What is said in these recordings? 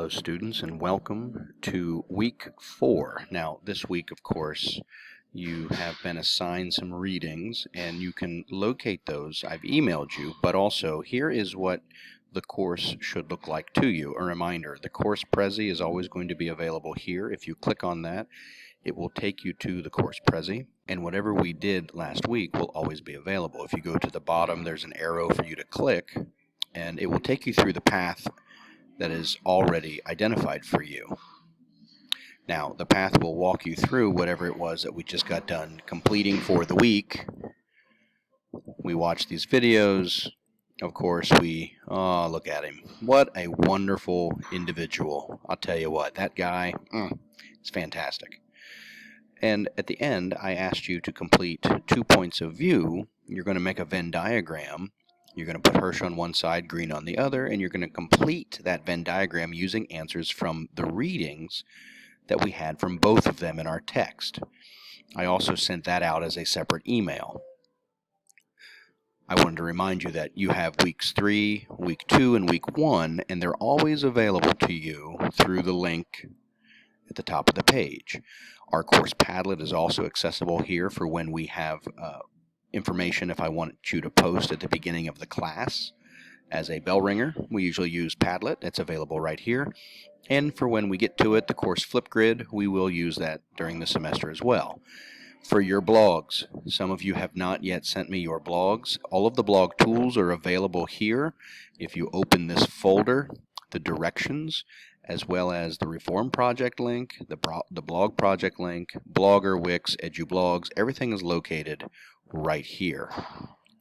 Hello students and welcome to week 4. Now this week of course you have been assigned some readings and you can locate those. I've emailed you, but also here is what the course should look like to you. A reminder, the course Prezi is always going to be available here. If you click on that, it will take you to the course Prezi, and whatever we did last week will always be available. If you go to the bottom, there's an arrow for you to click and it will take you through the path that is already identified for you. Now, the path will walk you through whatever it was that we just got done completing for the week. We watch these videos. Of course, look at him. What a wonderful individual. I'll tell you what, that guy, is fantastic. And at the end, I asked you to complete 2 points of view. You're going to make a Venn diagram. You're going to put Hirsch on one side, Green on the other, and you're going to complete that Venn diagram using answers from the readings that we had from both of them in our text. I also sent that out as a separate email. I wanted to remind you that you have weeks 3, week 2, and week 1, and they're always available to you through the link at the top of the page. Our course Padlet is also accessible here for when we have information if I want you to post at the beginning of the class as a bell ringer. We usually use Padlet. It's available right here. And for when we get to it, the course Flipgrid, we will use that during the semester as well. For your blogs, some of you have not yet sent me your blogs. All of the blog tools are available here. If you open this folder, the directions, as well as the Reform Project link, the blog project link, Blogger, Wix, EduBlogs, everything is located right here.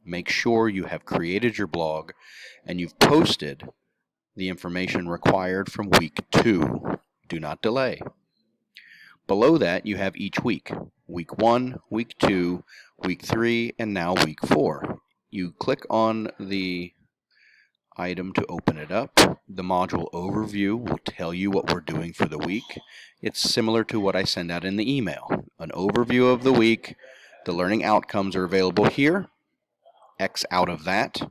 Make sure you have created your blog and you've posted the information required from week 2. Do not delay. Below that you have each week. Week 1, week 2, week 3, and now week 4. You click on the item to open it up. The module overview will tell you what we're doing for the week. It's similar to what I send out in the email. An overview of the week. The learning outcomes are available here. X out of that.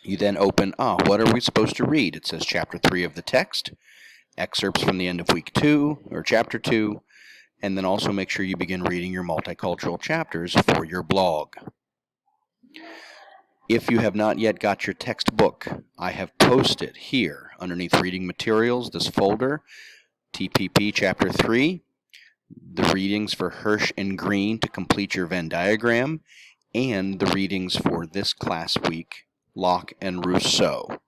You then open, what are we supposed to read? It says chapter 3 of the text, excerpts from the end of week 2, or chapter 2, and then also make sure you begin reading your multicultural chapters for your blog. If you have not yet got your textbook, I have posted here underneath reading materials, this folder, TPP chapter 3, the readings for Hirsch and Green to complete your Venn diagram, and the readings for this class week, Locke and Rousseau.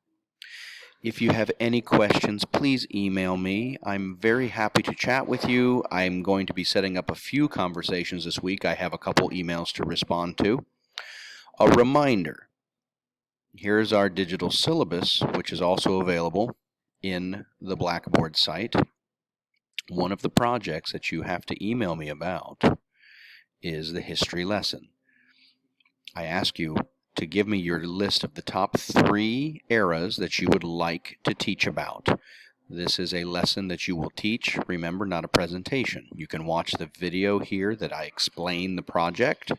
If you have any questions, please email me. I'm very happy to chat with you. I'm going to be setting up a few conversations this week. I have a couple emails to respond to. A reminder, here's our digital syllabus, which is also available in the Blackboard site. One of the projects that you have to email me about is the history lesson. I ask you to give me your list of the top 3 eras that you would like to teach about. This is a lesson that you will teach. Remember, not a presentation. You can watch the video here that I explain the project.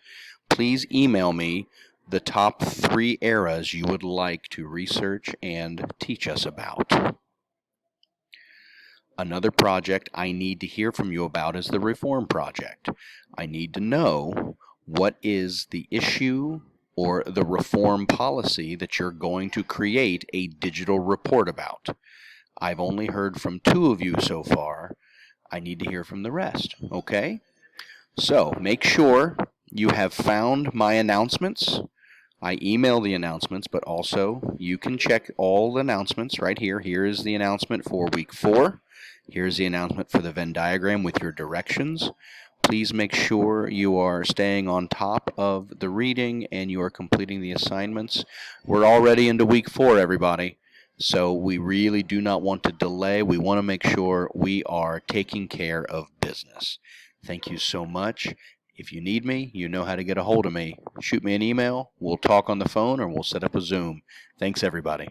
Please email me the top 3 eras you would like to research and teach us about. Another project I need to hear from you about is the Reform Project. I need to know what is the issue or the reform policy that you're going to create a digital report about. I've only heard from 2 of you so far. I need to hear from the rest, okay? So make sure you have found my announcements. I email the announcements, but also you can check all the announcements right here. Here is the announcement for week 4. Here's the announcement for the Venn diagram with your directions. Please make sure you are staying on top of the reading and you are completing the assignments. We're already into week 4, everybody. So we really do not want to delay. We want to make sure we are taking care of business. Thank you so much. If you need me, you know how to get a hold of me. Shoot me an email. We'll talk on the phone or we'll set up a Zoom. Thanks, everybody.